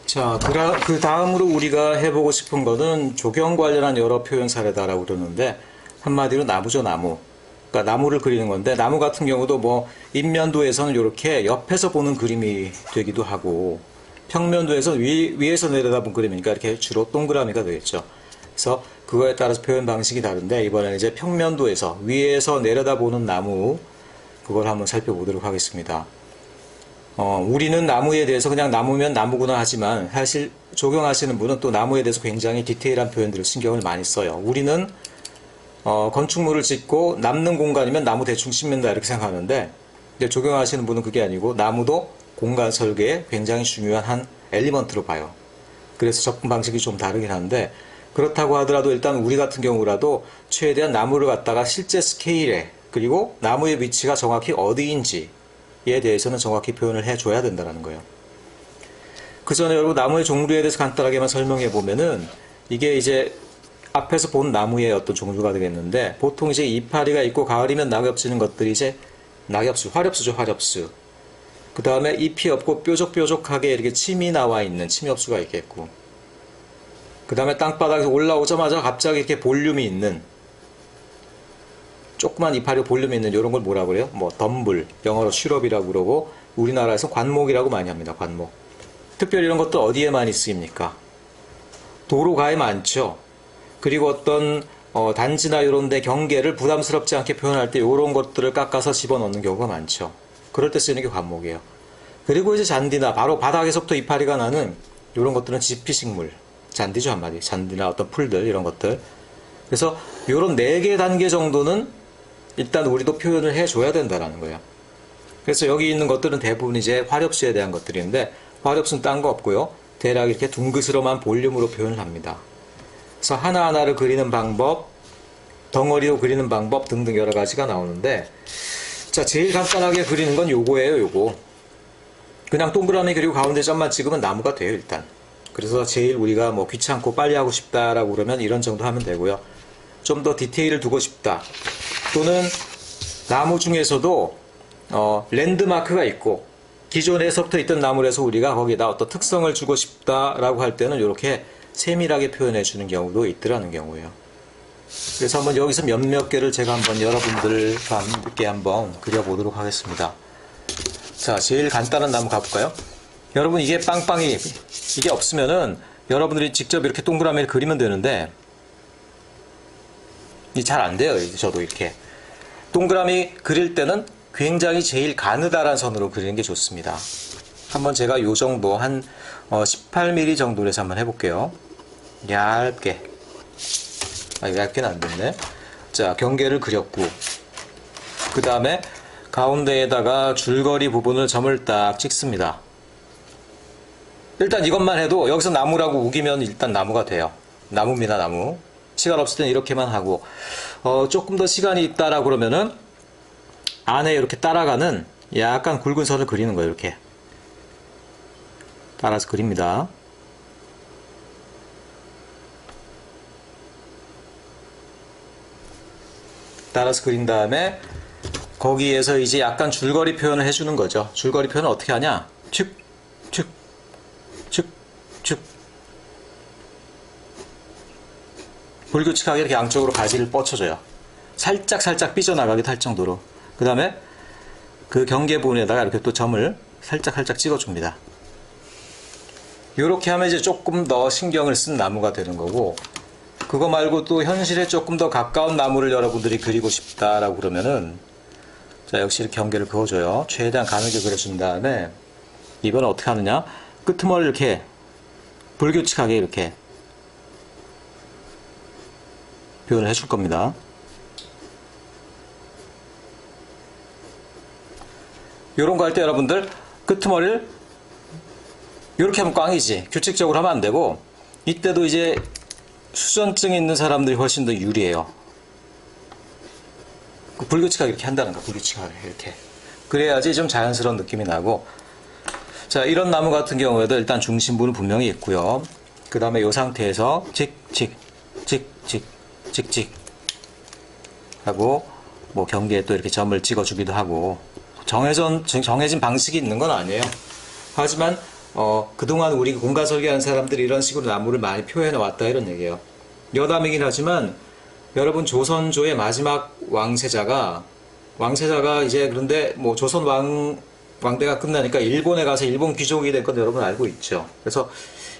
자, 그 다음으로 우리가 해보고 싶은 거는 조경 관련한 여러 표현 사례다라고 그러는데, 한마디로 나무죠, 나무. 그러니까 나무를 그리는 건데, 나무 같은 경우도 뭐, 인면도에서는 이렇게 옆에서 보는 그림이 되기도 하고, 평면도에서는 위에서 내려다본 그림이니까 이렇게 주로 동그라미가 되겠죠. 그래서 그거에 따라서 표현 방식이 다른데, 이번에는 이제 평면도에서, 위에서 내려다보는 나무, 그걸 한번 살펴보도록 하겠습니다. 우리는 나무에 대해서 그냥 나무면 나무구나 하지만 사실 적용하시는 분은 또 나무에 대해서 굉장히 디테일한 표현들을 신경을 많이 써요. 우리는 건축물을 짓고 남는 공간이면 나무 대충 심는다 이렇게 생각하는데 이제 적용하시는 분은 그게 아니고 나무도 공간 설계에 굉장히 중요한 한 엘리먼트로 봐요. 그래서 접근 방식이 좀 다르긴 한데 그렇다고 하더라도 일단 우리 같은 경우라도 최대한 나무를 갖다가 실제 스케일에 그리고 나무의 위치가 정확히 어디인지 에 대해서는 정확히 표현을 해줘야 된다는 거예요. 그 전에 여러분 나무의 종류에 대해서 간단하게만 설명해 보면은 이게 이제 앞에서 본 나무의 어떤 종류가 되겠는데 보통 이제 이파리가 있고 가을이면 낙엽 지는 것들이 이제 낙엽수, 화렵수죠, 화렵수. 그 다음에 잎이 없고 뾰족뾰족하게 이렇게 침이 나와 있는 침엽수가 있겠고 그 다음에 땅바닥에서 올라오자마자 갑자기 이렇게 볼륨이 있는 조그만 이파리 볼륨이 있는 이런 걸 뭐라 그래요? 뭐 덤불, 영어로 슈럽이라고 그러고 우리나라에서 관목이라고 많이 합니다. 관목. 특별히 이런 것도 어디에 많이 쓰입니까? 도로가에 많죠. 그리고 어떤 단지나 이런 데 경계를 부담스럽지 않게 표현할 때 이런 것들을 깎아서 집어넣는 경우가 많죠. 그럴 때 쓰이는 게 관목이에요. 그리고 이제 잔디나 바로 바닥에서부터 이파리가 나는 이런 것들은 지피식물. 잔디죠, 한마디. 잔디나 어떤 풀들 이런 것들. 그래서 이런 4개 단계 정도는 일단 우리도 표현을 해줘야 된다는 거예요. 그래서 여기 있는 것들은 대부분 이제 화렵수에 대한 것들인데 화렵수는 딴 거 없고요. 대략 이렇게 둥그스름한 볼륨으로 표현을 합니다. 그래서 하나하나를 그리는 방법, 덩어리로 그리는 방법 등등 여러 가지가 나오는데 자, 제일 간단하게 그리는 건 요거예요, 요거. 그냥 동그라미 그리고 가운데 점만 찍으면 나무가 돼요, 일단. 그래서 제일 우리가 뭐 귀찮고 빨리 하고 싶다라고 그러면 이런 정도 하면 되고요. 좀 더 디테일을 두고 싶다. 또는 나무 중에서도 랜드마크가 있고 기존에서부터 있던 나무라서 우리가 거기다 어떤 특성을 주고 싶다라고 할 때는 이렇게 세밀하게 표현해 주는 경우도 있더라는 경우예요. 그래서 한번 여기서 몇몇 개를 제가 한번 여러분들과 함께 한번 그려보도록 하겠습니다. 자, 제일 간단한 나무 가볼까요? 여러분 이게 빵빵이 이게 없으면은 여러분들이 직접 이렇게 동그라미를 그리면 되는데 잘 안 돼요. 저도 이렇게 동그라미 그릴 때는 굉장히 제일 가느다란 선으로 그리는 게 좋습니다. 한번 제가 요 정도 한 18mm 정도로 해서 한번 해볼게요. 얇게. 얇게는 안 됐네. 자, 경계를 그렸고 그 다음에 가운데에다가 줄거리 부분을 점을 딱 찍습니다. 일단 이것만 해도 여기서 나무라고 우기면 일단 나무가 돼요. 나무입니다, 나무. 시간 없을 때는 이렇게만 하고 조금 더 시간이 있다라 그러면은 안에 이렇게 따라가는 약간 굵은 선을 그리는 거예요. 이렇게 따라서 그립니다. 따라서 그린 다음에 거기에서 이제 약간 줄거리 표현을 해주는 거죠. 줄거리 표현은 어떻게 하냐? 축, 축, 축, 축. 불규칙하게 이렇게 양쪽으로 가지를 뻗쳐줘요. 살짝 삐져나가기도 할 정도로. 그 다음에 그 경계 부분에다가 이렇게 또 점을 살짝 찍어줍니다. 이렇게 하면 이제 조금 더 신경을 쓴 나무가 되는 거고, 그거 말고 또 현실에 조금 더 가까운 나무를 여러분들이 그리고 싶다라고 그러면은, 자, 역시 이렇게 경계를 그어줘요. 최대한 가늘게 그려준 다음에, 이번엔 어떻게 하느냐? 끄트머리를 이렇게 불규칙하게 이렇게 표현을 해줄 겁니다. 요런 거 할 때 여러분들 끄트머리를 이렇게 하면 꽝이지. 규칙적으로 하면 안 되고 이때도 이제 수전증이 있는 사람들이 훨씬 더 유리해요. 불규칙하게 이렇게 한다는 거. 불규칙하게 이렇게. 그래야지 좀 자연스러운 느낌이 나고. 자, 이런 나무 같은 경우에도 일단 중심부는 분명히 있고요. 그 다음에 이 상태에서 찍찍 하고 뭐 경계에 또 이렇게 점을 찍어주기도 하고 정해진 방식이 있는 건 아니에요. 하지만 그동안 우리 공간 설계하는 사람들이 이런 식으로 나무를 많이 표현해 왔다 이런 얘기예요. 여담이긴 하지만 여러분 조선조의 마지막 왕세자가 이제 그런데 뭐 조선 왕대가 끝나니까 일본에 가서 일본 귀족이 된 건 여러분 알고 있죠. 그래서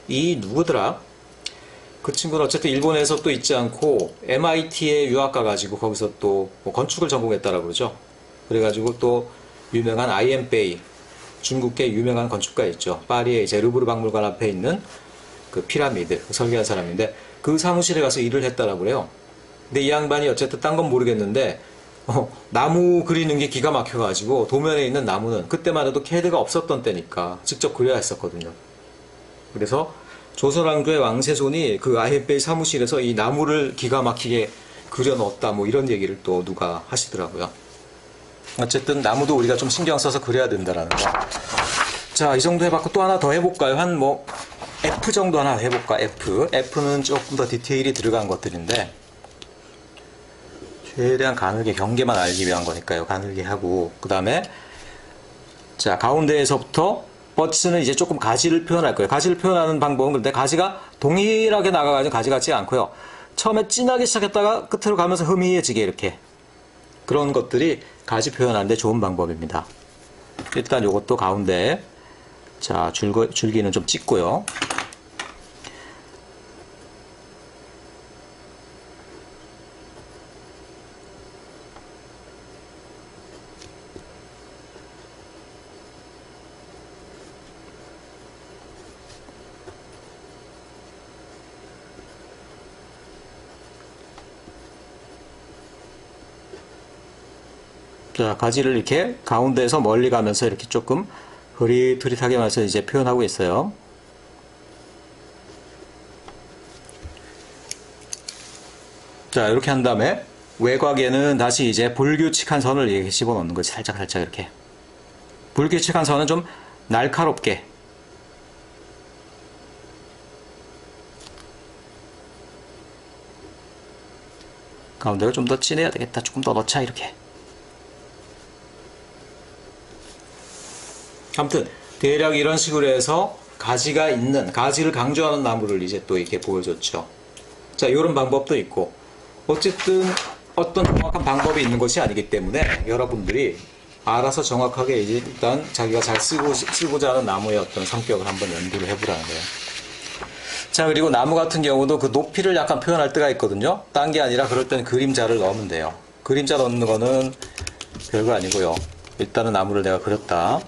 이 누구더라? 그 친구는 어쨌든 일본에서 또 있지 않고 MIT에 유학 가가지고 거기서 또뭐 건축을 전공했다라고 그러죠. 그래가지고 또 유명한 아이엠베이 중국계 유명한 건축가 있죠. 파리에 이제 루브르 박물관 앞에 있는 그 피라미드 설계한 사람인데 그 사무실에 가서 일을 했다라고 그래요. 근데 이 양반이 어쨌든 딴 건 모르겠는데 나무 그리는 게 기가 막혀가지고 도면에 있는 나무는 그때만 해도 캐드가 없었던 때니까 직접 그려야 했었거든요. 그래서 조선왕조의 왕세손이 그 아이엠베이 사무실에서 이 나무를 기가 막히게 그려 넣었다 뭐 이런 얘기를 또 누가 하시더라고요. 어쨌든 나무도 우리가 좀 신경 써서 그려야 된다라는 거. 자, 이 정도 해봤고 또 하나 더 해볼까요? 한 뭐 F 정도 하나 해볼까? F는 조금 더 디테일이 들어간 것들인데 최대한 가늘게 경계만 알기 위한 거니까요. 가늘게 하고 그 다음에 자 가운데에서부터 버츠는 이제 조금 가지를 표현할 거예요. 가지를 표현하는 방법은 근데 가지가 동일하게 나가가지고 가지 같지 않고요. 처음에 진하게 시작했다가 끝으로 가면서 흐미해지게 이렇게 그런 것들이 가지 표현하는데 좋은 방법입니다. 일단 이것도 가운데 자 줄기는 좀 찍고요. 자, 가지를 이렇게 가운데에서 멀리 가면서 이렇게 조금 흐릿흐릿하게 하면서 이제 표현하고 있어요. 자, 이렇게 한 다음에 외곽에는 다시 이제 불규칙한 선을 이렇게 집어넣는 거지. 살짝 이렇게. 불규칙한 선은 좀 날카롭게. 가운데가 좀 더 진해야 되겠다. 조금 더 넣자, 이렇게. 아무튼 대략 이런 식으로 해서 가지가 있는 가지를 강조하는 나무를 이제 또 이렇게 보여줬죠. 자, 이런 방법도 있고 어쨌든 어떤 정확한 방법이 있는 것이 아니기 때문에 여러분들이 알아서 정확하게 이제 일단 자기가 잘 쓰고자 하는 나무의 어떤 성격을 한번 연구를 해보라는 거예요. 자, 그리고 나무 같은 경우도 그 높이를 약간 표현할 때가 있거든요. 딴 게 아니라 그럴 때는 그림자를 넣으면 돼요. 그림자 넣는 거는 별거 아니고요. 일단은 나무를 내가 그렸다.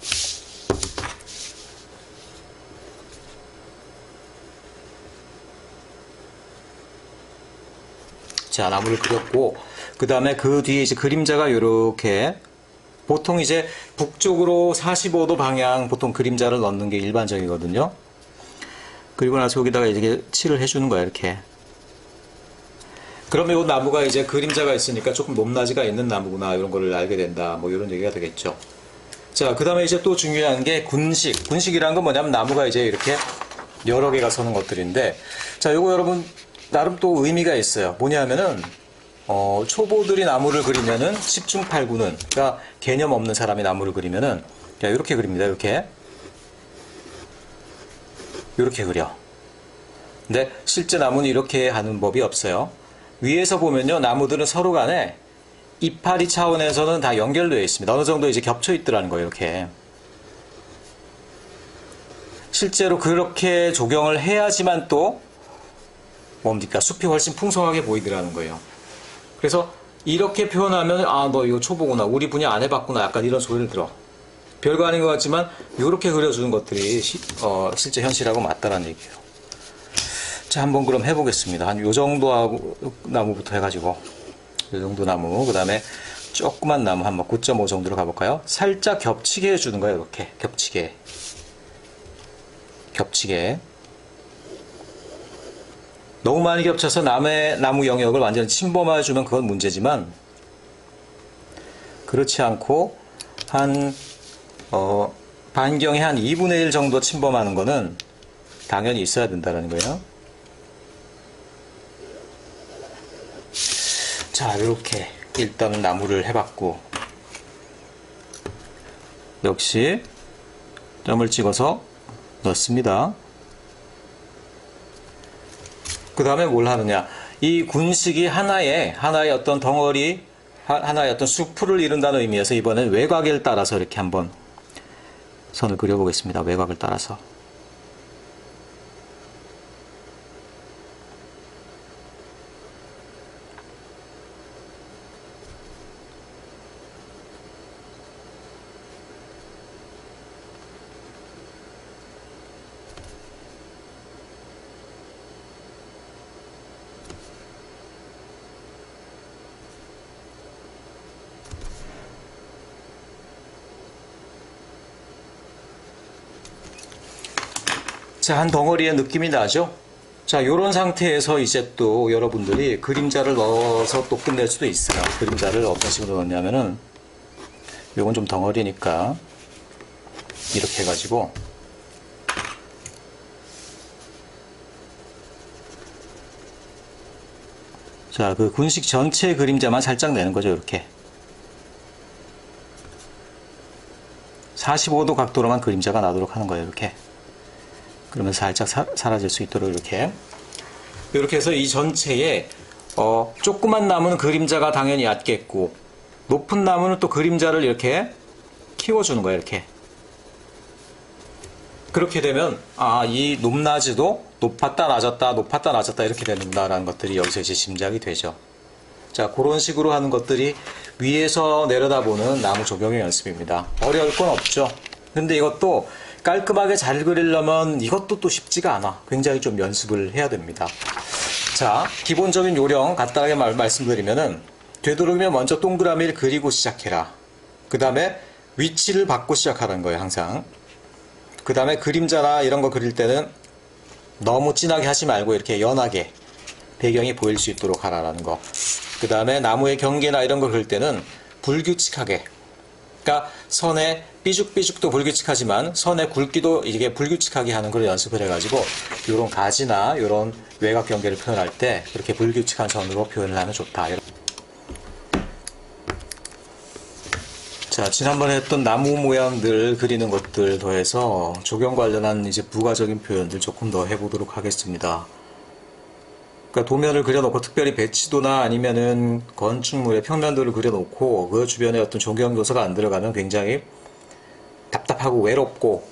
자, 나무를 그렸고 그 다음에 그 뒤에 이제 그림자가 이렇게 보통 이제 북쪽으로 45도 방향 보통 그림자를 넣는 게 일반적이거든요. 그리고 나서 여기다가 이렇게 칠을 해주는 거야, 이렇게. 그러면 이 나무가 이제 그림자가 있으니까 조금 높낮이가 있는 나무구나 이런 거를 알게 된다, 뭐 이런 얘기가 되겠죠. 자, 그 다음에 이제 또 중요한 게 군식이란 건 뭐냐면 나무가 이제 이렇게 여러 개가 서는 것들인데, 자, 요거 여러분 나름 또 의미가 있어요. 뭐냐면은 초보들이 나무를 그리면은 10중 8구는, 그러니까 개념 없는 사람이 나무를 그리면은 이렇게 그립니다. 이렇게 그려. 근데 실제 나무는 이렇게 하는 법이 없어요. 위에서 보면요, 나무들은 서로 간에 이파리 차원에서는 다 연결되어 있습니다. 어느 정도 이제 겹쳐 있더라는 거예요. 이렇게 실제로 그렇게 조경을 해야지만 또 뭡니까? 숲이 훨씬 풍성하게 보이더라는 거예요. 그래서 이렇게 표현하면 너 이거 초보구나, 우리 분야 안 해봤구나, 약간 이런 소리를 들어. 별거 아닌 것 같지만 이렇게 그려주는 것들이 실제 현실하고 맞다라는 얘기예요. 자, 한번 그럼 해보겠습니다. 한 요 정도 하고 나무부터 해가지고 요 정도 나무, 그 다음에 조그만 나무 한번 9.5 정도로 가볼까요? 살짝 겹치게 해주는 거예요. 이렇게 겹치게. 너무 많이 겹쳐서 남의 나무 영역을 완전히 침범해주면 그건 문제지만, 그렇지 않고 한 반경의 한 2분의 1 정도 침범하는 거는 당연히 있어야 된다는 거예요. 자, 이렇게 일단은 나무를 해봤고, 역시 점을 찍어서 넣습니다. 그 다음에 뭘 하느냐. 이 군식이 하나의 어떤 덩어리, 하나의 어떤 수풀을 이룬다는 의미에서 이번엔 외곽을 따라서 이렇게 한번 선을 그려보겠습니다. 외곽을 따라서. 자, 한 덩어리의 느낌이 나죠? 자, 요런 상태에서 이제 또 여러분들이 그림자를 넣어서 또 끝낼 수도 있어요. 그림자를 어떤 식으로 넣냐면은, 요건 좀 덩어리니까, 이렇게 해가지고, 자, 그 군식 전체 그림자만 살짝 내는 거죠, 이렇게. 45도 각도로만 그림자가 나도록 하는 거예요, 이렇게. 그러면 살짝 사라질 수 있도록 이렇게 해서 이 전체에 조그만 나무는 그림자가 당연히 얕겠고 높은 나무는 또 그림자를 이렇게 키워주는 거예요. 이렇게 그렇게 되면 이 높낮이도 높았다 낮았다 높았다 낮았다 이렇게 된다라는 것들이 여기서 이제 짐작이 되죠. 자, 그런 식으로 하는 것들이 위에서 내려다보는 나무 조경의 연습입니다. 어려울 건 없죠. 근데 이것도 깔끔하게 잘 그리려면 이것도 또 쉽지가 않아. 굉장히 좀 연습을 해야 됩니다. 자, 기본적인 요령 간단하게 말씀드리면은 되도록이면 먼저 동그라미를 그리고 시작해라. 그 다음에 위치를 받고 시작하라는 거예요, 항상. 그 다음에 그림자나 이런 거 그릴 때는 너무 진하게 하지 말고 이렇게 연하게 배경이 보일 수 있도록 하라는 거. 그 다음에 나무의 경계나 이런 거 그릴 때는 불규칙하게, 그러니까 선의 삐죽삐죽도 불규칙하지만 선의 굵기도 이게 불규칙하게 하는 그런 연습을 해가지고 이런 가지나 이런 외곽 경계를 표현할 때 그렇게 불규칙한 선으로 표현을 하면 좋다. 자, 지난번에 했던 나무 모양들 그리는 것들 더해서 조경 관련한 이제 부가적인 표현들 조금 더 해보도록 하겠습니다. 그러니까 도면을 그려놓고 특별히 배치도나 아니면은 건축물의 평면도를 그려놓고 그 주변에 어떤 조경 요소가 안 들어가면 굉장히 답답하고 외롭고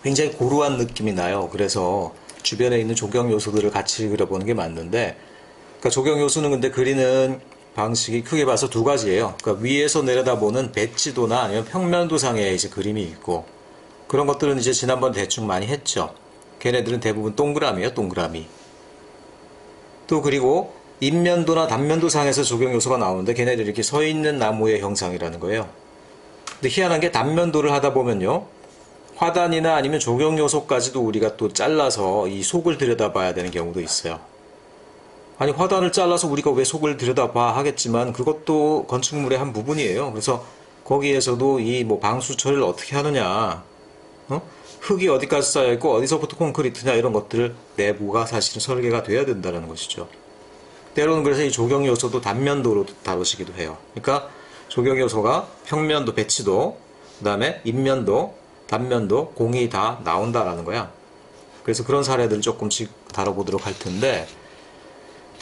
굉장히 고루한 느낌이 나요. 그래서 주변에 있는 조경 요소들을 같이 그려보는 게 맞는데, 그러니까 조경 요소는 근데 그리는 방식이 크게 봐서 두 가지예요. 그러니까 위에서 내려다보는 배치도나 아니면 평면도상의 이제 그림이 있고, 그런 것들은 이제 지난번 대충 많이 했죠. 걔네들은 대부분 동그라미예요, 동그라미. 또 그리고 인면도나 단면도상에서 조경 요소가 나오는데 걔네들이 이렇게 서 있는 나무의 형상이라는 거예요. 근데 희한한 게 단면도를 하다 보면요, 화단이나 아니면 조경 요소까지도 우리가 또 잘라서 이 속을 들여다봐야 되는 경우도 있어요. 아니, 화단을 잘라서 우리가 왜 속을 들여다봐 하겠지만 그것도 건축물의 한 부분이에요. 그래서 거기에서도 이 뭐 방수 처리를 어떻게 하느냐, 흙이 어디까지 쌓여있고 어디서부터 콘크리트냐 이런 것들을 내부가 사실은 설계가 돼야 된다는 것이죠. 때로는 그래서 이 조경 요소도 단면도로 다루시기도 해요. 그러니까 조경 요소가 평면도, 배치도, 그 다음에 인면도, 단면도, 공이 다 나온다라는 거야. 그래서 그런 사례들을 조금씩 다뤄보도록 할 텐데,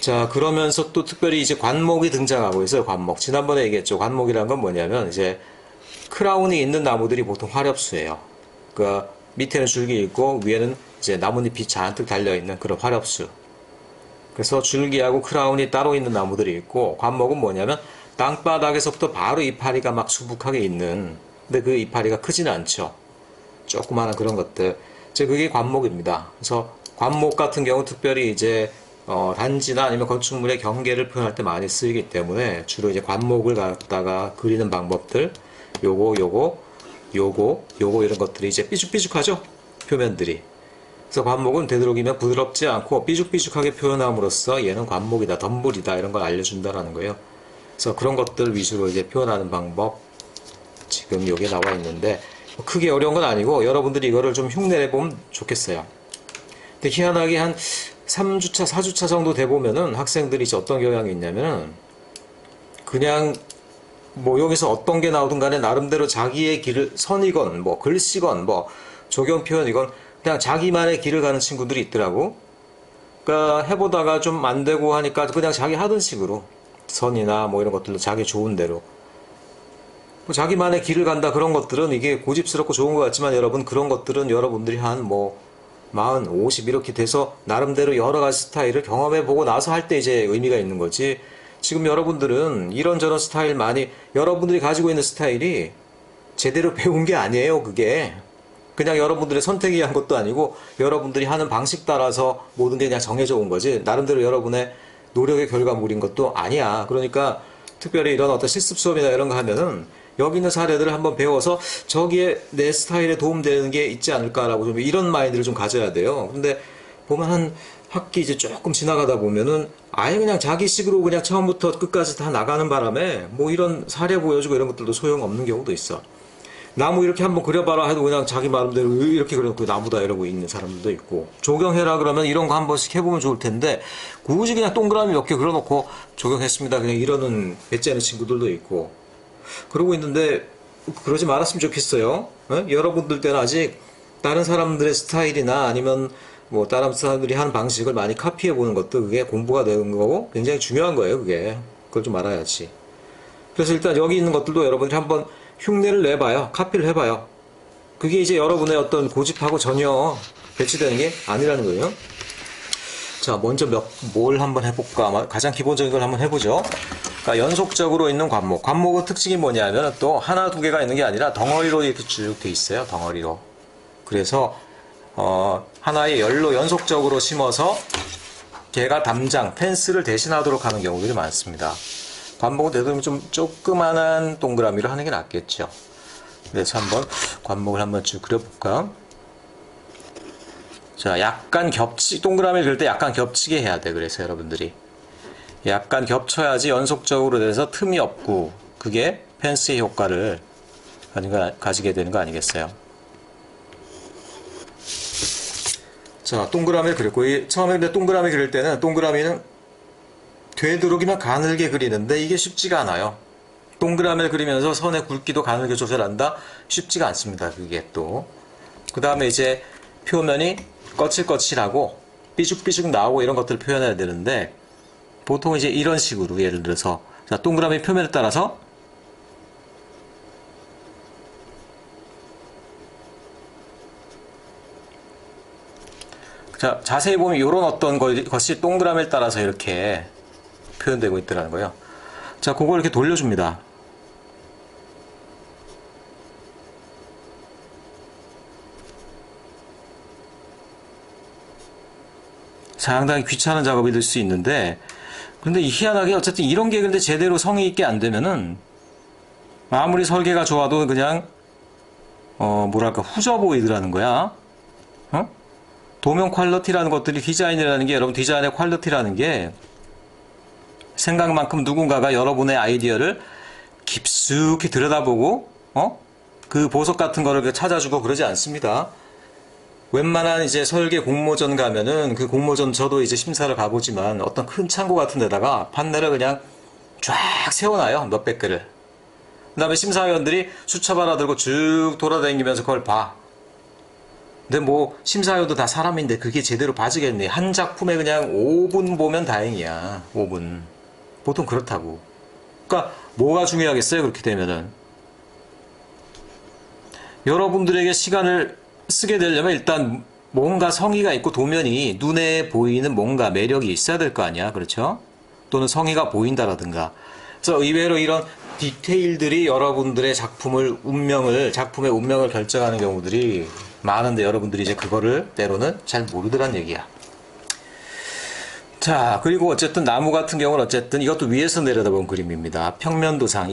자, 그러면서 또 특별히 이제 관목이 등장하고 있어요. 관목. 지난번에 얘기했죠. 관목이라는 건 뭐냐면 이제 크라운이 있는 나무들이 보통 화렵수예요. 그러니까 밑에는 줄기 있고 위에는 이제 나뭇잎이 잔뜩 달려있는 그런 화렵수. 그래서 줄기하고 크라운이 따로 있는 나무들이 있고, 관목은 뭐냐면 땅바닥에서부터 바로 이파리가 막 수북하게 있는, 근데 그 이파리가 크지는 않죠. 조그마한 그런 것들. 이제 그게 관목입니다. 그래서 관목 같은 경우 특별히 이제 단지나 아니면 건축물의 경계를 표현할 때 많이 쓰이기 때문에 주로 이제 관목을 갖다가 그리는 방법들, 요거 이런 것들이 이제 삐죽삐죽하죠? 표면들이. 그래서 관목은 되도록이면 부드럽지 않고 삐죽삐죽하게 표현함으로써 얘는 관목이다, 덤불이다 이런 걸 알려준다라는 거예요. 그래서 그런 것들 위주로 이제 표현하는 방법 지금 여기에 나와 있는데 크게 어려운 건 아니고 여러분들이 이거를 좀 흉내내보면 좋겠어요. 근데 희한하게 한 3주차, 4주차 정도 돼보면은 학생들이 이제 어떤 경향이 있냐면은 그냥 뭐 여기서 어떤 게 나오든 간에 나름대로 자기의 길을 선이건 뭐 글씨건 뭐 조경 표현이건 그냥 자기만의 길을 가는 친구들이 있더라고. 그러니까 해보다가 좀 안 되고 하니까 그냥 자기 하던 식으로 선이나 뭐 이런 것들도 자기 좋은 대로 뭐 자기만의 길을 간다. 그런 것들은 이게 고집스럽고 좋은 것 같지만 여러분, 그런 것들은 여러분들이 한 뭐 40, 50 이렇게 돼서 나름대로 여러 가지 스타일을 경험해보고 나서 할 때 이제 의미가 있는 거지. 지금 여러분들은 이런저런 스타일 많이, 여러분들이 가지고 있는 스타일이 제대로 배운 게 아니에요. 그게 그냥 여러분들의 선택이 한 것도 아니고 여러분들이 하는 방식 따라서 모든 게 그냥 정해져 온 거지, 나름대로 여러분의 노력의 결과물인 것도 아니야. 그러니까 특별히 이런 어떤 실습 수업이나 이런 거 하면은 여기 있는 사례들을 한번 배워서 저기에 내 스타일에 도움되는 게 있지 않을까라고 좀 이런 마인드를 좀 가져야 돼요. 근데 보면 한 학기 이제 조금 지나가다 보면은 아예 그냥 자기식으로 그냥 처음부터 끝까지 다 나가는 바람에 뭐 이런 사례 보여주고 이런 것들도 소용없는 경우도 있어. 나무 이렇게 한번 그려봐라 해도 그냥 자기 마음대로 이렇게 그려놓고 나무다 이러고 있는 사람들도 있고, 조경해라 그러면 이런 거 한 번씩 해보면 좋을 텐데 굳이 그냥 동그라미 몇 개 그려놓고 조경했습니다 그냥 이러는 배째는 친구들도 있고 그러고 있는데, 그러지 말았으면 좋겠어요. 여러분들 때는 아직 다른 사람들의 스타일이나 아니면 뭐 다른 사람들이 하는 방식을 많이 카피해 보는 것도 그게 공부가 되는 거고 굉장히 중요한 거예요. 그걸 좀 알아야지. 그래서 일단 여기 있는 것들도 여러분들이 한번 흉내를 내봐요. 카피를 해봐요. 그게 이제 여러분의 어떤 고집하고 전혀 배치되는 게 아니라는 거예요. 자, 먼저 뭘 한번 해볼까? 가장 기본적인 걸 한번 해보죠. 그러니까 연속적으로 있는 관목. 관목의 특징이 뭐냐면 또 하나, 두 개가 있는 게 아니라 덩어리로 이렇게 쭉 돼 있어요. 덩어리로. 그래서 하나의 열로 연속적으로 심어서 걔가 담장, 펜스를 대신하도록 하는 경우들이 많습니다. 관목은 되도록 좀 조그만한 동그라미로 하는 게 낫겠죠. 그래서 한번 관목을 한번 쭉 그려볼까? 자, 약간 동그라미를 그릴 때 약간 겹치게 해야 돼. 그래서 여러분들이 약간 겹쳐야지 연속적으로 돼서 틈이 없고 그게 펜스의 효과를 가지게 되는 거 아니겠어요? 자, 동그라미를 그렸고, 처음에 근데 동그라미 그릴 때는 동그라미는 되도록이면 가늘게 그리는데 이게 쉽지가 않아요. 동그라미를 그리면서 선의 굵기도 가늘게 조절한다? 쉽지가 않습니다. 그게 또. 그 다음에 이제 표면이 거칠거칠하고 삐죽삐죽 나오고 이런 것들을 표현해야 되는데 보통 이제 이런 식으로, 예를 들어서 자, 동그라미 표면에 따라서 자, 자세히 보면 이런 어떤 것이 동그라미를 따라서 이렇게 표현되고 있더라는 거예요. 자, 그걸 이렇게 돌려줍니다. 상당히 귀찮은 작업이 될 수 있는데, 그런데 희한하게 어쨌든 이런 게 근데 제대로 성의 있게 안 되면은 아무리 설계가 좋아도 그냥 뭐랄까 후져 보이더라는 거야. 도면 퀄리티라는 것들이, 디자인이라는 게, 여러분 디자인의 퀄리티라는 게 생각만큼 누군가가 여러분의 아이디어를 깊숙이 들여다보고 그 보석 같은 거를 찾아주고 그러지 않습니다. 웬만한 이제 설계 공모전 가면은 그 공모전 저도 이제 심사를 가보지만 어떤 큰 창고 같은 데다가 판넬을 그냥 쫙 세워놔요. 몇백 개를. 그 다음에 심사위원들이 수첩 하나 들고 쭉 돌아다니면서 그걸 봐. 근데 뭐 심사위원도 다 사람인데 그게 제대로 봐지겠네. 한 작품에 그냥 5분 보면 다행이야. 5분. 보통 그렇다고. 그러니까 뭐가 중요하겠어요? 그렇게 되면은 여러분들에게 시간을 쓰게 되려면 일단 뭔가 성의가 있고 도면이 눈에 보이는 뭔가 매력이 있어야 될 거 아니야. 그렇죠? 또는 성의가 보인다라든가. 그래서 의외로 이런 디테일들이 여러분들의 작품의 운명을 결정하는 경우들이 많은데 여러분들이 이제 그거를 때로는 잘 모르더란 얘기야. 자, 그리고 어쨌든 나무 같은 경우는 어쨌든 이것도 위에서 내려다본 그림입니다. 평면도상,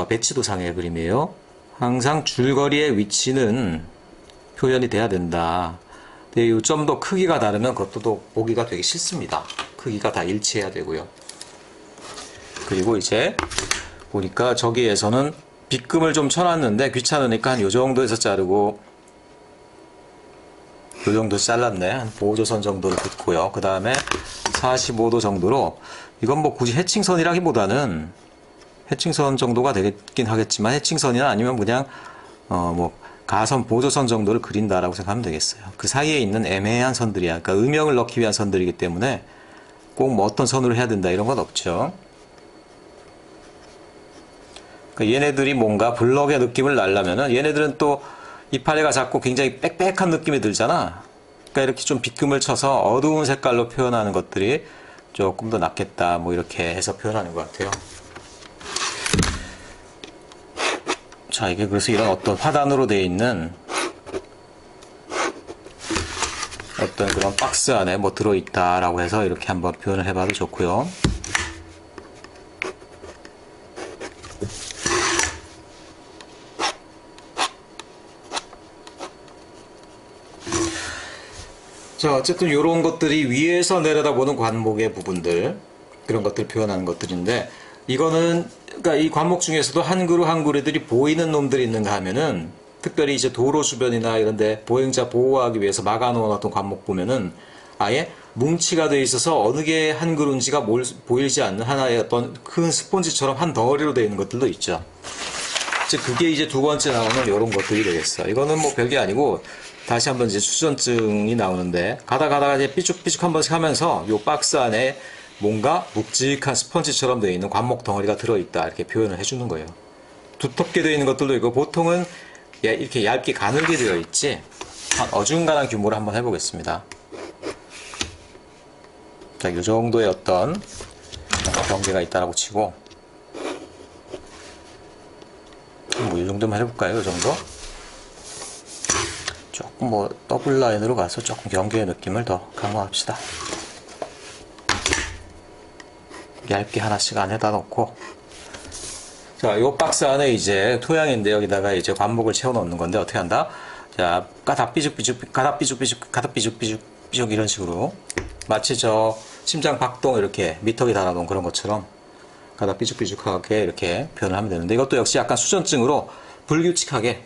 배치도상의 그림이에요. 항상 줄거리의 위치는 표현이 돼야 된다. 근데 좀 더 크기가 다르면 그것도 또 보기가 되게 싫습니다. 크기가 다 일치해야 되고요. 그리고 이제 보니까 저기에서는 빗금을 좀 쳐놨는데 귀찮으니까 한 요 정도에서 자르고 요 정도 잘랐네. 한 보조선 정도를 긋고요. 그 다음에 45도 정도로, 이건 뭐 굳이 해칭선이라기보다는 해칭선 정도가 되긴 하겠지만 해칭선이나 아니면 그냥 뭐 가선, 보조선 정도를 그린다라고 생각하면 되겠어요. 그 사이에 있는 애매한 선들이야. 그러니까 음영을 넣기 위한 선들이기 때문에 꼭 뭐 어떤 선으로 해야 된다 이런 건 없죠. 그러니까 얘네들이 뭔가 블럭의 느낌을 내려면은 얘네들은 또 이파리가 작고 굉장히 빽빽한 느낌이 들잖아. 그러니까 이렇게 좀 빗금을 쳐서 어두운 색깔로 표현하는 것들이 조금 더 낫겠다. 뭐 이렇게 해서 표현하는 것 같아요. 자, 이게 그래서 이런 어떤 화단으로 되어 있는 어떤 그런 박스 안에 뭐 들어있다라고 해서 이렇게 한번 표현을 해봐도 좋고요. 자, 어쨌든 이런 것들이 위에서 내려다보는 관목의 부분들, 그런 것들을 표현하는 것들인데, 이거는 그러니까 이 관목 중에서도 한 그루 한 그루들이 보이는 놈들이 있는가 하면은, 특별히 이제 도로 주변이나 이런데 보행자 보호하기 위해서 막아놓은 어떤 관목 보면은 아예 뭉치가 되어 있어서 어느 게 한 그루인지가 보이지 않는 하나의 어떤 큰 스폰지처럼 한 덩어리로 되어 있는 것들도 있죠. 즉 그게 이제 두 번째 나오는 이런 것들이 되겠어. 이거는 뭐 별게 아니고 다시 한번 이제 추전증이 나오는데 가다가 이제 삐죽삐죽 한 번씩 하면서 요 박스 안에 뭔가 묵직한 스펀지처럼 되어 있는 관목 덩어리가 들어있다 이렇게 표현을 해주는 거예요. 두텁게 되어 있는 것들도 있고 보통은 이렇게 얇게 가늘게 되어 있지. 한 어중간한 규모로 한번 해보겠습니다. 자, 이 정도의 어떤 경계가 있다라고 치고 뭐 이 정도만 해볼까요? 이 정도? 조금 뭐 더블 라인으로 가서 조금 경계의 느낌을 더 강화합시다. 얇게 하나씩 안에다 놓고, 자, 요 박스 안에 이제 토양인데 여기다가 이제 관목을 채워 넣는 건데 어떻게 한다? 자, 가다 삐죽삐죽, 가다 삐죽삐죽, 가다 삐죽삐죽, 삐죽 이런 식으로 마치 저 심장 박동 이렇게 미터기 달아놓은 그런 것처럼 가다 삐죽삐죽하게 이렇게 표현을 하면 되는데 이것도 역시 약간 수전증으로 불규칙하게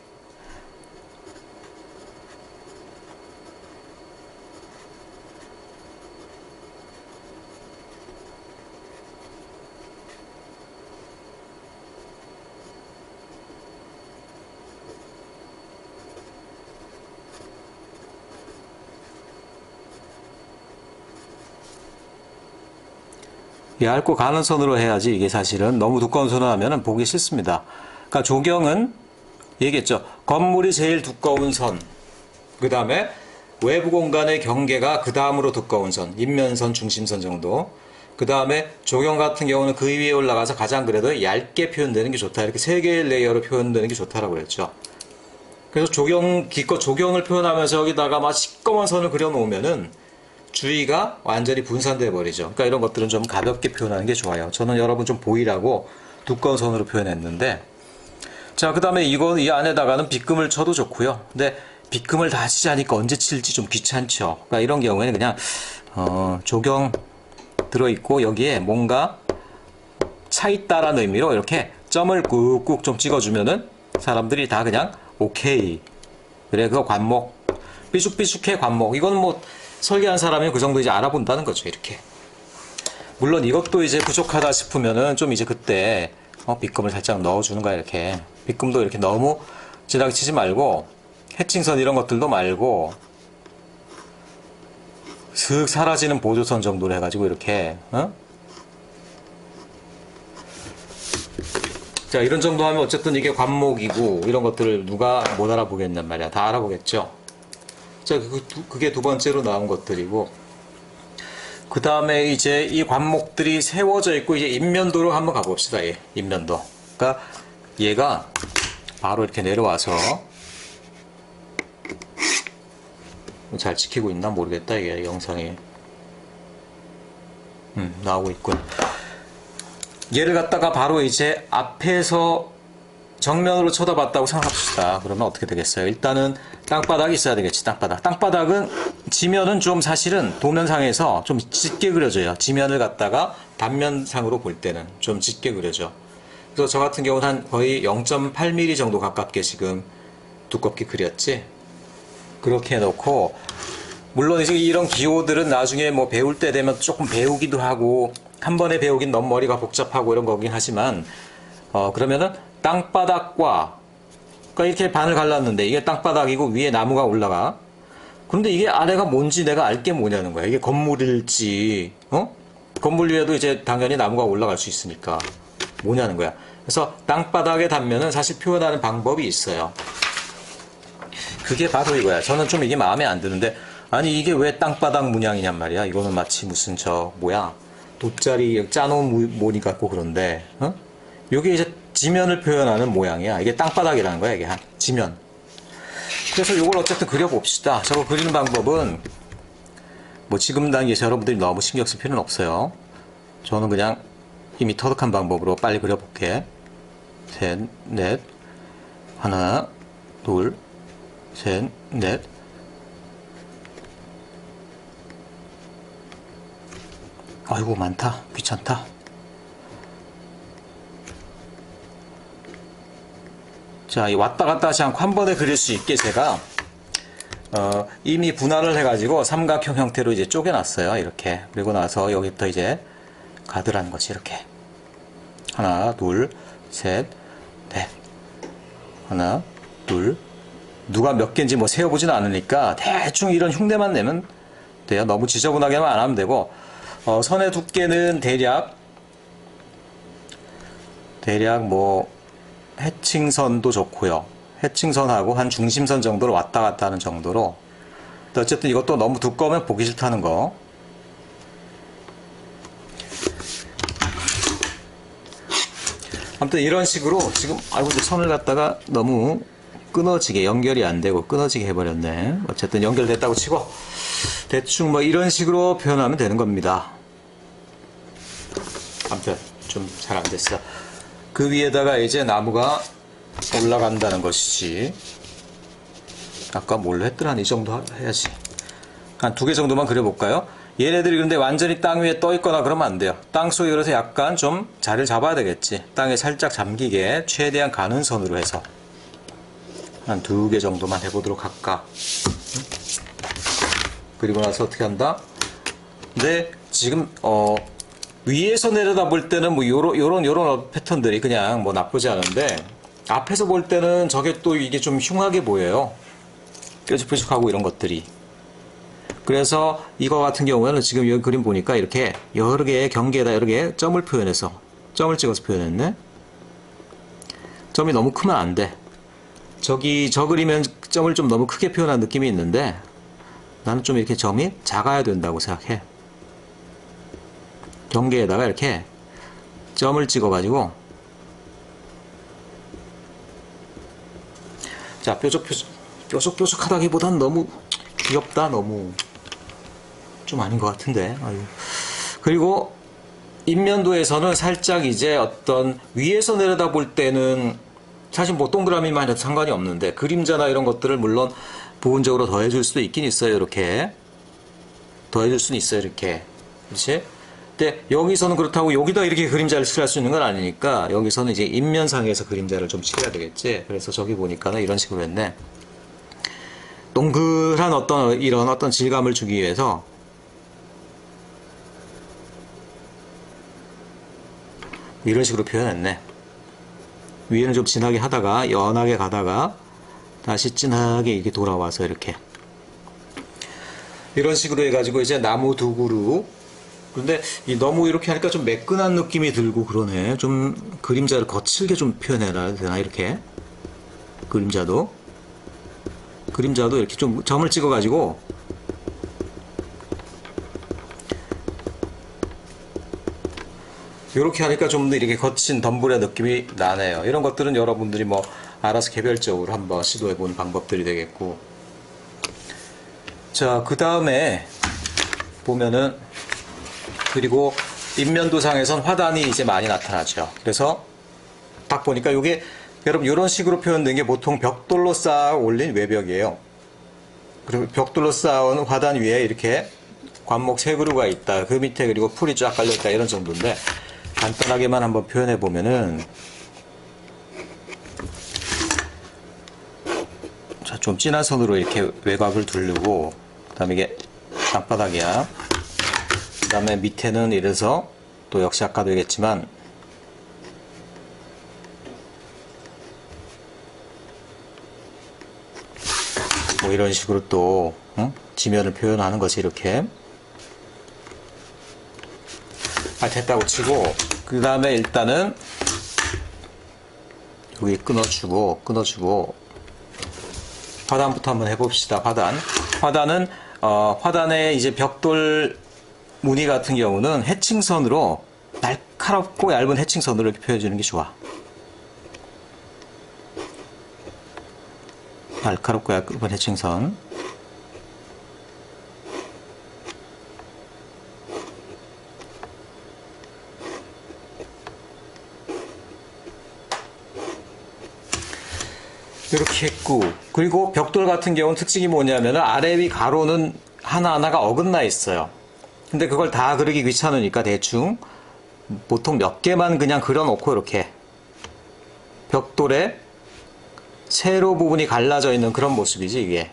얇고 가는 선으로 해야지 이게 사실은 너무 두꺼운 선을 하면 보기 싫습니다. 그러니까 조경은 얘기했죠. 건물이 제일 두꺼운 선, 그 다음에 외부 공간의 경계가 그 다음으로 두꺼운 선, 인면선, 중심선 정도. 그 다음에 조경 같은 경우는 그 위에 올라가서 가장 그래도 얇게 표현되는 게 좋다. 이렇게 세 개의 레이어로 표현되는 게 좋다라고 그랬죠. 그래서 기껏 조경을 표현하면서 여기다가 막 시꺼먼 선을 그려놓으면은 주의가 완전히 분산돼 버리죠. 그러니까 이런 것들은 좀 가볍게 표현하는 게 좋아요. 저는 여러분 좀 보이라고 두꺼운 선으로 표현했는데, 자, 그 다음에 이건 이 안에다가는 빗금을 쳐도 좋고요. 근데 빗금을 다 치자니까 언제 칠지 좀 귀찮죠. 그러니까 이런 경우에는 그냥 조경 들어있고 여기에 뭔가 차있다라는 의미로 이렇게 점을 꾹꾹 좀 찍어주면은 사람들이 다 그냥 오케이, 그래, 그거 관목, 삐죽삐죽해 관목. 이건 뭐 설계한 사람이 그 정도 이제 알아본다는 거죠. 이렇게. 물론 이것도 이제 부족하다 싶으면은 좀 이제 그때 빗금을 살짝 넣어주는 거야. 이렇게 빗금도 이렇게 너무 진하게 치지 말고 해칭선 이런 것들도 말고 슥 사라지는 보조선 정도로 해가지고 이렇게 자, 이런 정도 하면 어쨌든 이게 관목이고 이런 것들을 누가 못 알아보겠냔 말이야. 다 알아보겠죠. 자, 그게 두 번째로 나온 것들이고, 그 다음에 이제 이 관목들이 세워져 있고, 이제 인면도로 한번 가봅시다. 예, 인면도. 그러니까 얘가 바로 이렇게 내려와서, 잘 찍히고 있나 모르겠다. 이게 영상이. 나오고 있군. 얘를 갖다가 바로 이제 앞에서 정면으로 쳐다봤다고 생각합시다. 그러면 어떻게 되겠어요? 일단은 땅바닥이 있어야 되겠지. 땅바닥은 지면은 좀 사실은 도면상에서 좀 짙게 그려져요. 지면을 갖다가 단면상으로 볼 때는 좀 짙게 그려져. 그래서 저 같은 경우는 한 거의 0.8mm 정도 가깝게 지금 두껍게 그렸지. 그렇게 해놓고, 물론 이제 이런 기호들은 나중에 뭐 배울 때 되면 조금 배우기도 하고 한 번에 배우긴 너무 머리가 복잡하고 이런 거긴 하지만 그러면은 땅바닥과 그러니까 이렇게 반을 갈랐는데 이게 땅바닥이고 위에 나무가 올라가. 근데 이게 아래가 뭔지 내가 알 게 뭐냐는 거야. 이게 건물일지, 건물 위에도 이제 당연히 나무가 올라갈 수 있으니까 뭐냐는 거야. 그래서 땅바닥의 단면은 사실 표현하는 방법이 있어요. 그게 바로 이거야. 저는 좀 이게 마음에 안 드는데, 아니 이게 왜 땅바닥 문양이냔 말이야. 이거는 마치 무슨 돗자리 짜놓은 모니 같고 그런데, 요게 이제 지면을 표현하는 모양이야. 이게 땅바닥이라는 거야, 이게 지면. 그래서 요걸 어쨌든 그려봅시다. 저거 그리는 방법은 뭐 지금 단계에서 여러분들이 너무 신경 쓸 필요는 없어요. 저는 그냥 이미 터득한 방법으로 빨리 그려볼게. 셋, 넷, 하나, 둘, 셋, 넷. 아이고 많다. 귀찮다. 자, 이 왔다 갔다 하지 않고 한 번에 그릴 수 있게 제가 이미 분할을 해가지고 삼각형 형태로 이제 쪼개놨어요. 이렇게. 그리고 나서 여기부터 이제 가드라는 거지. 이렇게. 하나, 둘, 셋, 넷. 하나, 둘. 누가 몇 개인지 뭐 세어보진 않으니까 대충 이런 흉내만 내면 돼요. 너무 지저분하게만 안 하면 되고, 선의 두께는 대략 뭐 해칭선도 좋고요. 해칭선하고 한 중심선 정도로 왔다 갔다 하는 정도로. 어쨌든 이것도 너무 두꺼우면 보기 싫다는 거. 아무튼 이런 식으로 지금 근데 선을 갖다가 너무 끊어지게 연결이 안 되고 끊어지게 해버렸네. 어쨌든 연결됐다고 치고 대충 뭐 이런 식으로 표현하면 되는 겁니다. 아무튼 좀 잘 안 됐어. 그 위에다가 이제 나무가 올라간다는 것이지. 아까 뭘로 했더라? 이 정도 해야지. 한 2개 정도만 그려볼까요? 얘네들이 근데 완전히 땅 위에 떠 있거나 그러면 안 돼요. 땅 속에 그래서 약간 좀 자리를 잡아야 되겠지. 땅에 살짝 잠기게 최대한 가는 선으로 해서 한 2개 정도만 해보도록 할까. 그리고 나서 어떻게 한다? 근데 지금 위에서 내려다 볼 때는 뭐 요런 패턴들이 그냥 뭐 나쁘지 않은데, 앞에서 볼 때는 저게 또 이게 좀 흉하게 보여요. 뾰족뾰족하고 이런 것들이. 그래서 이거 같은 경우에는 지금 여기 그림 보니까 이렇게 여러 개의 경계에다 여러 개의 점을 표현해서, 점을 찍어서 표현했네. 점이 너무 크면 안 돼. 저 그리면 점을 좀 너무 크게 표현한 느낌이 있는데, 나는 좀 이렇게 점이 작아야 된다고 생각해. 경계에다가 이렇게 점을 찍어가지고, 자, 뾰족뾰족하다기보단 너무 귀엽다. 너무 좀 아닌 것 같은데. 아유. 그리고 인면도에서는 살짝 이제 어떤 위에서 내려다 볼 때는 사실 뭐 동그라미만 해도 상관이 없는데, 그림자나 이런 것들을 물론 부분적으로 더해줄 수도 있긴 있어요. 이렇게 더해줄 수는 있어요. 이렇게. 그렇지? 근데 여기서는 그렇다고 여기다 이렇게 그림자를 칠할 수 있는 건 아니니까, 여기서는 이제 인면상에서 그림자를 좀 칠해야 되겠지. 그래서 저기 보니까는 이런 식으로 했네. 동글한 이런 어떤 질감을 주기 위해서 이런 식으로 표현했네. 위에는 좀 진하게 하다가 연하게 가다가 다시 진하게 이렇게 돌아와서 이렇게 이런 식으로 해가지고 이제 나무 2그루. 근데 너무 이렇게 하니까 좀 매끈한 느낌이 들고 그러네. 좀 그림자를 거칠게 좀 표현해야 되나. 이렇게 그림자도 이렇게 좀 점을 찍어가지고 이렇게 하니까 좀 더 이렇게 거친 덤불의 느낌이 나네요. 이런 것들은 여러분들이 뭐 알아서 개별적으로 한번 시도해보는 방법들이 되겠고. 자, 그 다음에 보면은, 그리고 인면도상에선 화단이 이제 많이 나타나죠. 그래서 딱 보니까 이게 여러분 이런 식으로 표현된 게 보통 벽돌로 쌓아 올린 외벽이에요. 그리고 벽돌로 쌓아온 화단 위에 이렇게 관목 3그루가 있다. 그 밑에 그리고 풀이 쫙 깔려있다. 이런 정도인데, 간단하게만 한번 표현해 보면은, 자, 좀 진한 선으로 이렇게 외곽을 두르고, 그 다음에 이게 땅바닥이야. 그 다음에 밑에는 이래서 또 역시 아까도 얘기했지만 뭐 이런 식으로 또 지면을 표현하는 것이 이렇게. 됐다고 치고, 그 다음에 일단은 여기 끊어주고 화단부터 한번 해봅시다. 화단은 화단의 이제 벽돌 무늬 같은 경우는 해칭선으로, 날카롭고 얇은 해칭선으로 이렇게 표현해주는 게 좋아. 날카롭고 얇은 해칭선. 이렇게 했고, 그리고 벽돌 같은 경우는 특징이 뭐냐면 아래 위 가로는 하나하나가 어긋나 있어요. 근데 그걸 다 그리기 귀찮으니까 대충 보통 몇 개만 그냥 그려놓고, 이렇게 벽돌에 세로 부분이 갈라져 있는 그런 모습이지. 이게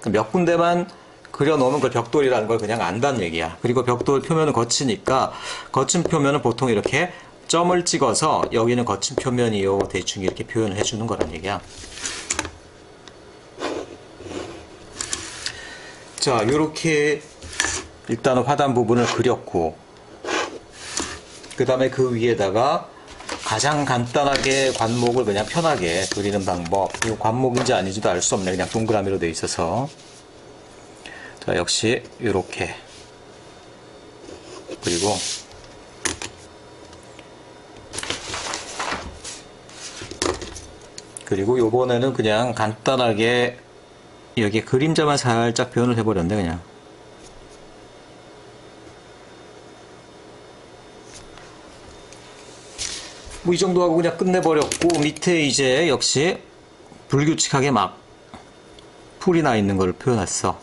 몇 군데만 그려놓으면 그 벽돌이라는 걸 그냥 안다는 얘기야. 그리고 벽돌 표면은 거치니까, 거친 표면은 보통 이렇게 점을 찍어서 여기는 거친 표면이요, 대충 이렇게 표현을 해주는 거란 얘기야. 자, 요렇게 일단은 화단 부분을 그렸고, 그 다음에 그 위에다가 가장 간단하게 관목을 그냥 편하게 그리는 방법. 이거 관목인지 아닌지도 알 수 없네. 그냥 동그라미로 되어 있어서. 자, 역시 요렇게. 그리고 요번에는 그냥 간단하게 여기 그림자만 살짝 표현을 해버렸네. 그냥 뭐 이 정도 하고 그냥 끝내버렸고, 밑에 이제 역시 불규칙하게 막 풀이 나 있는 걸 표현했어.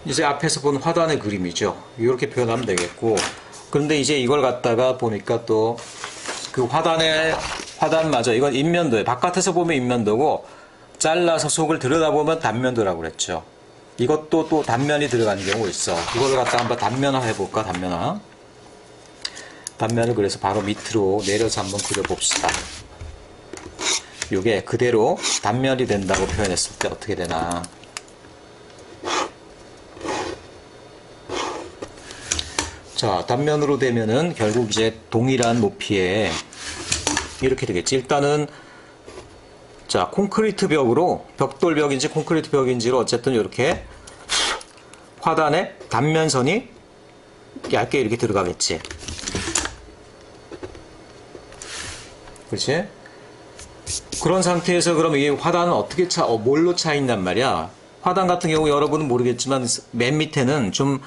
이제 앞에서 본 화단의 그림이죠. 이렇게 표현하면 되겠고, 그런데 이제 이걸 갖다가 보니까 또 그 화단마저, 이건 인면도예요. 바깥에서 보면 인면도고, 잘라서 속을 들여다보면 단면도라고 그랬죠. 이것도 또 단면이 들어가는 경우 있어. 이걸 갖다 한번 단면화 해볼까? 단면을 그래서 바로 밑으로 내려서 한번 그려봅시다. 이게 그대로 단면이 된다고 표현했을 때 어떻게 되나. 자, 단면으로 되면은 결국 이제 동일한 높이에 이렇게 되겠지. 일단은 자, 콘크리트 벽으로, 벽돌 벽인지 콘크리트 벽인지로 어쨌든 이렇게 화단에 단면선이 얇게 이렇게 들어가겠지. 그렇지? 그런 상태에서 그럼 이 화단은 어떻게 뭘로 차 있냔 말이야. 화단 같은 경우 여러분은 모르겠지만 맨 밑에는 좀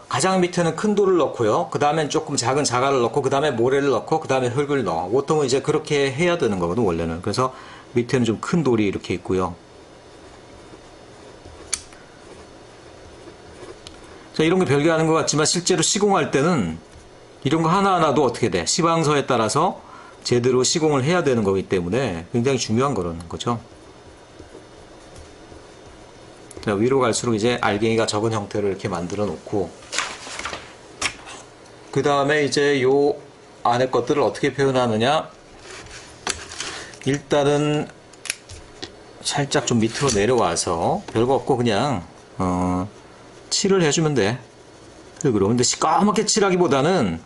가장 밑에는 큰 돌을 넣고요. 그 다음엔 조금 작은 자갈을 넣고, 그 다음에 모래를 넣고, 그 다음에 흙을 넣어. 보통은 이제 그렇게 해야 되는 거거든, 원래는. 그래서 밑에는 좀 큰 돌이 이렇게 있고요. 자, 이런 거 별개 하는 것 같지만 실제로 시공할 때는 이런 거 하나하나도 어떻게 돼? 시방서에 따라서 제대로 시공을 해야 되는 거기 때문에 굉장히 중요한 거라는 거죠. 자, 위로 갈수록 이제 알갱이가 적은 형태를 이렇게 만들어 놓고, 그 다음에 이제 요 안에 것들을 어떻게 표현하느냐. 일단은 살짝 좀 밑으로 내려와서 별거 없고 그냥 칠을 해주면 돼. 흙으로. 근데 시꺼멓게 칠하기보다는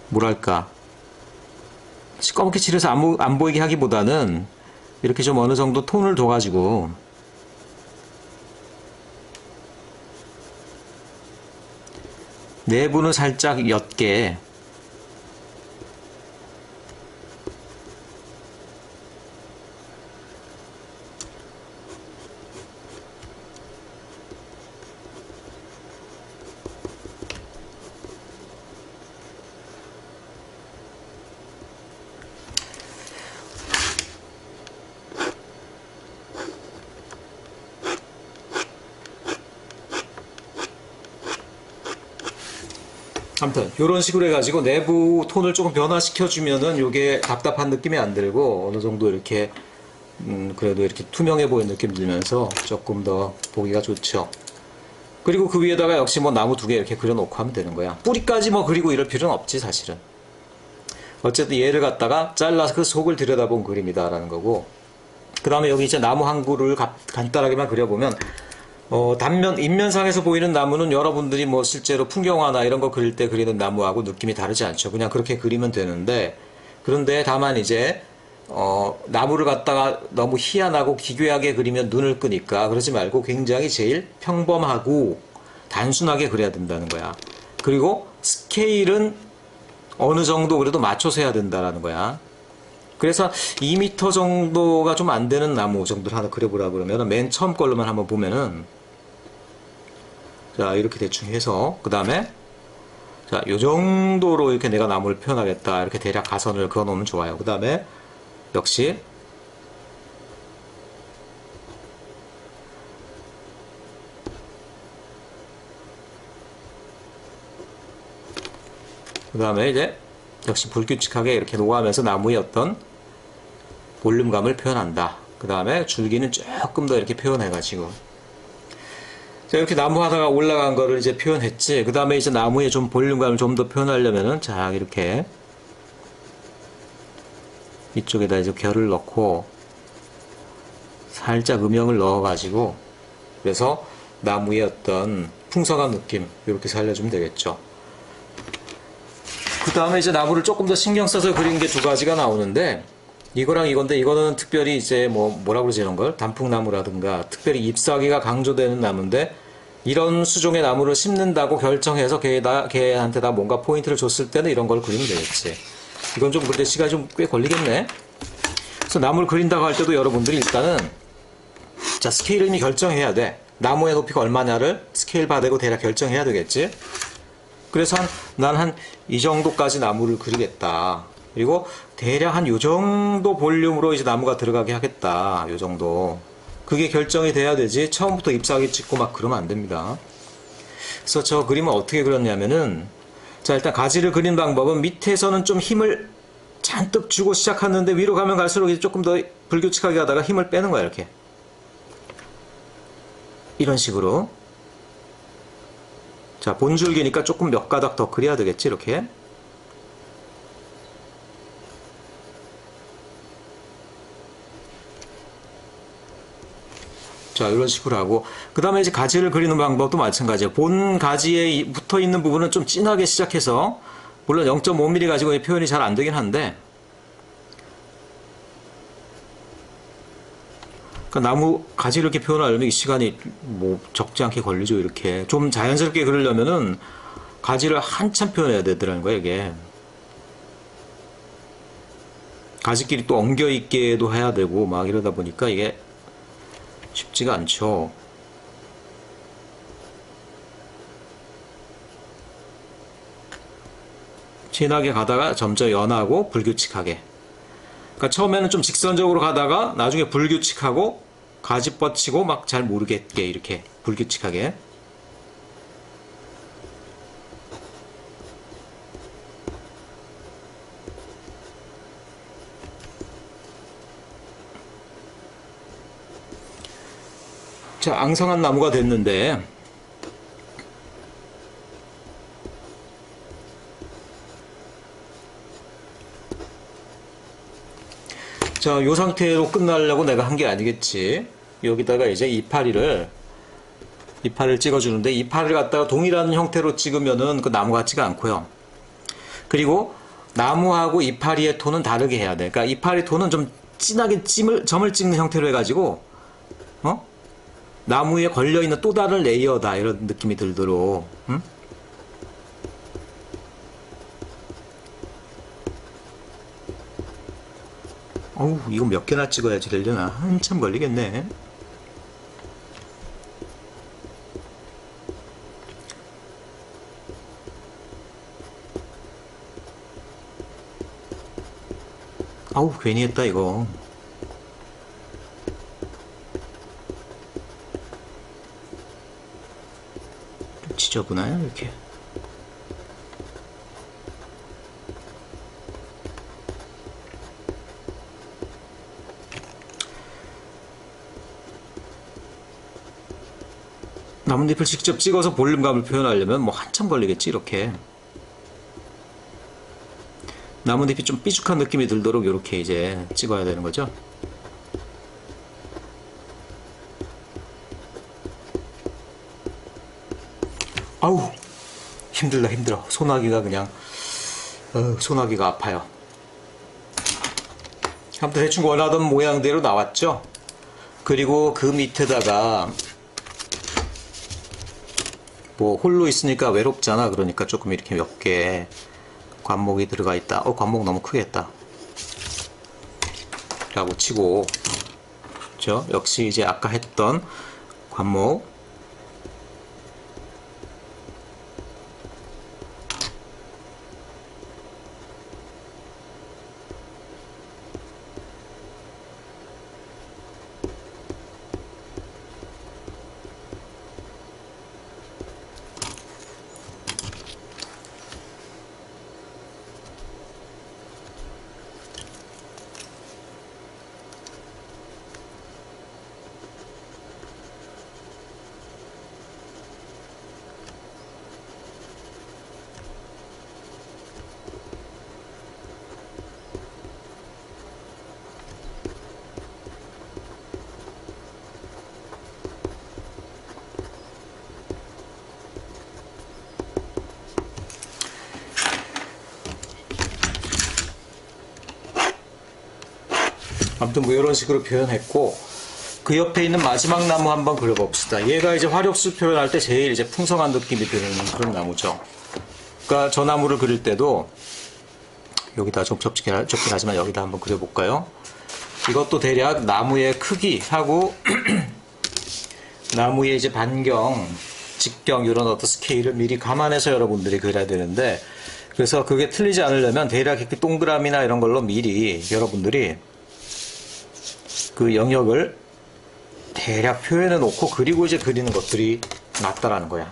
뭐랄까, 시꺼멓게 칠해서 안 보이게 하기보다는 이렇게 좀 어느 정도 톤을 둬가지고 내부는 살짝 옅게, 아무튼 이런 식으로 해가지고 내부 톤을 조금 변화시켜주면은 요게 답답한 느낌이 안 들고 어느 정도 이렇게 그래도 이렇게 투명해 보이는 느낌 들면서 조금 더 보기가 좋죠. 그리고 그 위에다가 역시 뭐 나무 2개 이렇게 그려놓고 하면 되는 거야. 뿌리까지 뭐 그리고 이럴 필요는 없지 사실은. 어쨌든 얘를 갖다가 잘라서 그 속을 들여다본 그림이다라는 거고, 그 다음에 여기 이제 나무 한 그루를 간단하게만 그려보면, 단면, 인면상에서 보이는 나무는 여러분들이 뭐 실제로 풍경화나 이런 거 그릴 때 그리는 나무하고 느낌이 다르지 않죠. 그냥 그렇게 그리면 되는데, 그런데 다만 이제, 나무를 갖다가 너무 희한하고 기괴하게 그리면 눈을 끄니까 그러지 말고 굉장히 제일 평범하고 단순하게 그려야 된다는 거야. 그리고 스케일은 어느 정도 그래도 맞춰서 해야 된다는 거야. 그래서 2m 정도가 좀 안 되는 나무 정도를 하나 그려보라 그러면 맨 처음 걸로만 한번 보면은, 자, 이렇게 대충 해서, 그 다음에, 자, 요 정도로 이렇게 내가 나무를 표현하겠다. 이렇게 대략 가선을 그어 놓으면 좋아요. 그 다음에, 역시, 그 다음에 이제, 역시 불규칙하게 이렇게 녹아가면서 나무의 어떤 볼륨감을 표현한다. 그 다음에 줄기는 조금 더 이렇게 표현해가지고. 자, 이렇게 나무 하다가 올라간 거를 이제 표현했지. 그 다음에 이제 나무의 좀 볼륨감을 좀 더 표현하려면은, 자, 이렇게. 이쪽에다 이제 결을 넣고, 살짝 음영을 넣어가지고, 그래서 나무의 어떤 풍성한 느낌, 이렇게 살려주면 되겠죠. 그 다음에 이제 나무를 조금 더 신경 써서 그린 게 2가지가 나오는데, 이거랑 이건데, 이거는 특별히 이제 뭐라 그러지 이런 걸? 단풍나무라든가, 특별히 잎사귀가 강조되는 나무인데, 이런 수종의 나무를 심는다고 결정해서 걔한테다 뭔가 포인트를 줬을 때는 이런 걸 그리면 되겠지. 이건 좀 그런데 시간이 좀 꽤 걸리겠네. 그래서 나무를 그린다고 할 때도 여러분들이 일단은, 자, 스케일을 이미 결정해야 돼. 나무의 높이가 얼마냐를 스케일 받고 대략 결정해야 되겠지. 그래서 난 한 이 정도까지 나무를 그리겠다. 그리고 대략 한 요 정도 볼륨으로 이제 나무가 들어가게 하겠다. 요 정도. 그게 결정이 돼야 되지. 처음부터 잎사귀 찍고 막 그러면 안 됩니다. 그래서 저 그림을 어떻게 그렸냐면은, 자, 일단 가지를 그린 방법은 밑에서는 좀 힘을 잔뜩 주고 시작하는데 위로 가면 갈수록 이제 조금 더 불규칙하게 하다가 힘을 빼는 거야, 이렇게. 이런 식으로. 자, 본줄기니까 조금 몇 가닥 더 그려야 되겠지, 이렇게. 자, 이런 식으로 하고, 그 다음에 이제 가지를 그리는 방법도 마찬가지예요. 본 가지에 붙어 있는 부분은 좀 진하게 시작해서, 물론 0.5mm 가지고 표현이 잘 안 되긴 한데, 그러니까 나무 가지를 이렇게 표현하려면 이 시간이 뭐 적지 않게 걸리죠, 이렇게. 좀 자연스럽게 그리려면은 가지를 한참 표현해야 되더라는 거예요, 이게. 가지끼리 또 엉겨 있게도 해야 되고, 막 이러다 보니까 이게 쉽지가 않죠. 진하게 가다가 점점 연하고 불규칙하게. 그러니까 처음에는 좀 직선적으로 가다가 나중에 불규칙하고 가지 뻗치고 막 잘 모르겠게 이렇게 불규칙하게. 자, 앙상한 나무가 됐는데, 자, 요 상태로 끝나려고 내가 한 게 아니겠지. 여기다가 이제 이파리를 찍어주는데, 이파리를 갖다가 동일한 형태로 찍으면은 그 나무 같지가 않고요. 그리고 나무하고 이파리의 톤은 다르게 해야 돼. 그러니까 이파리 톤은 좀 진하게 점을 찍는 형태로 해가지고, 나무에 걸려있는 또 다른 레이어다, 이런 느낌이 들도록. 응? 어우, 이거 몇 개나 찍어야지 되려나? 한참 걸리겠네. 아우, 괜히 했다, 이거. 좀 지저분해요, 이렇게. 나뭇잎을 직접 찍어서 볼륨감을 표현하려면 뭐 한참 걸리겠지. 이렇게 나뭇잎이 좀 삐죽한 느낌이 들도록 이렇게 이제 찍어야 되는 거죠. 아우 힘들다 힘들어. 소나기가 그냥 소나기가 아파요. 아무튼 대충 원하던 모양대로 나왔죠. 그리고 그 밑에다가 뭐 홀로 있으니까 외롭잖아. 그러니까 조금 이렇게 몇 개 관목이 들어가 있다. 관목 너무 크겠다 라고 치고, 그렇죠? 역시 이제 아까 했던 관목 아무튼 뭐 이런 식으로 표현했고, 그 옆에 있는 마지막 나무 한번 그려봅시다. 얘가 이제 화력수 표현할 때 제일 이제 풍성한 느낌이 드는 그런 나무죠. 그러니까 저 나무를 그릴 때도 여기다 좀 접긴 하지만 여기다 한번 그려볼까요? 이것도 대략 나무의 크기하고 나무의 이제 반경, 직경 이런 어떤 스케일을 미리 감안해서 여러분들이 그려야 되는데, 그래서 그게 틀리지 않으려면 대략 이렇게 동그라미나 이런 걸로 미리 여러분들이 그 영역을 대략 표현해 놓고 그리고 이제 그리는 것들이 낫다라는 거야.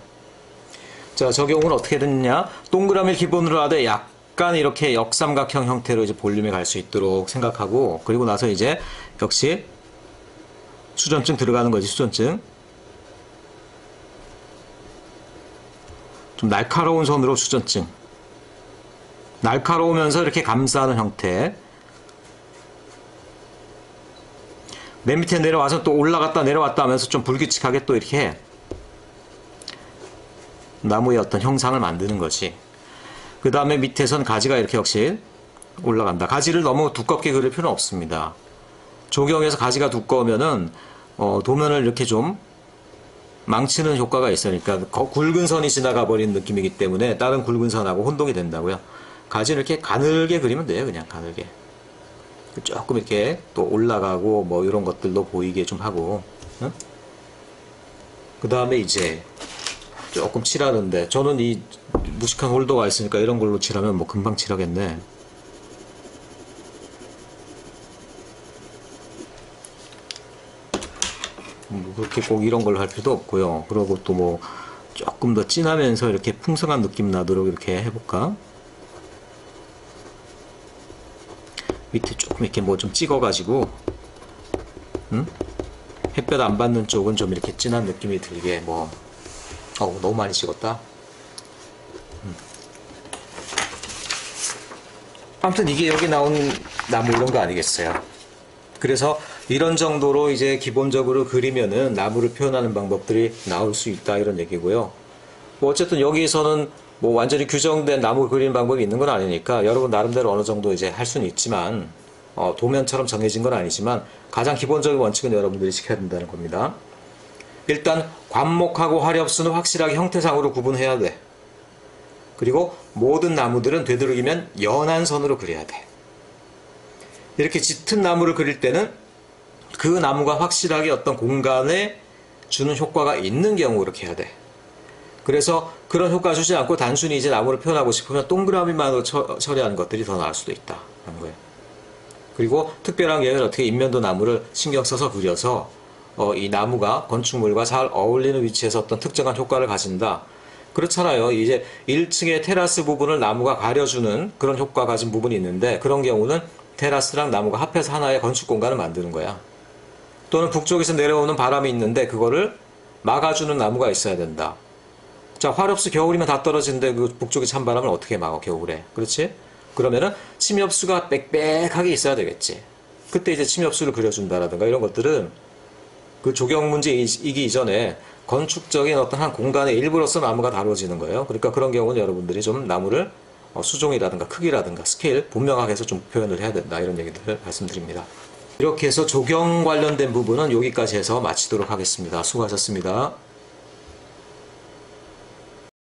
자, 저 경우는 어떻게 됐냐? 동그라미를 기본으로 하되 약간 이렇게 역삼각형 형태로 이제 볼륨이 갈 수 있도록 생각하고, 그리고 나서 이제 역시 수전증 들어가는 거지. 수전증 좀 날카로운 선으로 수전증, 날카로우면서 이렇게 감싸는 형태. 맨 밑에 내려와서 또 올라갔다 내려왔다 하면서 좀 불규칙하게 또 이렇게 나무의 어떤 형상을 만드는 거지. 그 다음에 밑에선 가지가 이렇게 역시 올라간다. 가지를 너무 두껍게 그릴 필요는 없습니다. 조경에서 가지가 두꺼우면은 도면을 이렇게 좀 망치는 효과가 있으니까 굵은 선이 지나가 버린 느낌이기 때문에 다른 굵은 선하고 혼동이 된다고요. 가지를 이렇게 가늘게 그리면 돼요. 그냥 가늘게. 조금 이렇게 또 올라가고 뭐 이런 것들도 보이게 좀 하고, 응? 그 다음에 이제 조금 칠하는데, 저는 이 무식한 홀더가 있으니까 이런 걸로 칠하면 뭐 금방 칠하겠네. 뭐 그렇게 꼭 이런 걸로 할 필요도 없고요. 그리고 또 뭐 조금 더 진하면서 이렇게 풍성한 느낌 나도록 이렇게 해볼까? 밑에 조금 이렇게 뭐 좀 찍어가지고, 응? 햇볕 안 받는 쪽은 좀 이렇게 진한 느낌이 들게 뭐, 너무 많이 찍었다. 아무튼 이게 여기 나온 나무 이런 거 아니겠어요. 그래서 이런 정도로 이제 기본적으로 그리면은 나무를 표현하는 방법들이 나올 수 있다 이런 얘기고요. 뭐 어쨌든 여기에서는 뭐 완전히 규정된 나무 그리는 방법이 있는 건 아니니까 여러분 나름대로 어느 정도 이제 할 수는 있지만, 도면처럼 정해진 건 아니지만 가장 기본적인 원칙은 여러분들이 지켜야 된다는 겁니다. 일단 관목하고 화렵수는 확실하게 형태상으로 구분해야 돼. 그리고 모든 나무들은 되도록이면 연한 선으로 그려야 돼. 이렇게 짙은 나무를 그릴 때는 그 나무가 확실하게 어떤 공간에 주는 효과가 있는 경우 그렇게 해야 돼. 그래서 그런 효과 주지 않고 단순히 이제 나무를 표현하고 싶으면 동그라미만으로 처리하는 것들이 더 나을 수도 있다 하는 거예요. 그리고 특별한 경우에는 어떻게 인면도 나무를 신경 써서 그려서 이 나무가 건축물과 잘 어울리는 위치에서 어떤 특정한 효과를 가진다. 그렇잖아요. 이제 1층의 테라스 부분을 나무가 가려주는 그런 효과 가진 부분이 있는데, 그런 경우는 테라스랑 나무가 합해서 하나의 건축 공간을 만드는 거야. 또는 북쪽에서 내려오는 바람이 있는데 그거를 막아주는 나무가 있어야 된다. 자, 화력수 겨울이면 다 떨어지는데 그 북쪽의 찬바람을 어떻게 막아, 겨울에. 그렇지? 그러면은 침엽수가 빽빽하게 있어야 되겠지. 그때 이제 침엽수를 그려준다라든가 이런 것들은 그 조경 문제이기 이전에 건축적인 어떤 한 공간의 일부로서 나무가 다뤄지는 거예요. 그러니까 그런 경우는 여러분들이 좀 나무를 수종이라든가 크기라든가 스케일 분명하게 해서 좀 표현을 해야 된다. 이런 얘기들을 말씀드립니다. 이렇게 해서 조경 관련된 부분은 여기까지 해서 마치도록 하겠습니다. 수고하셨습니다.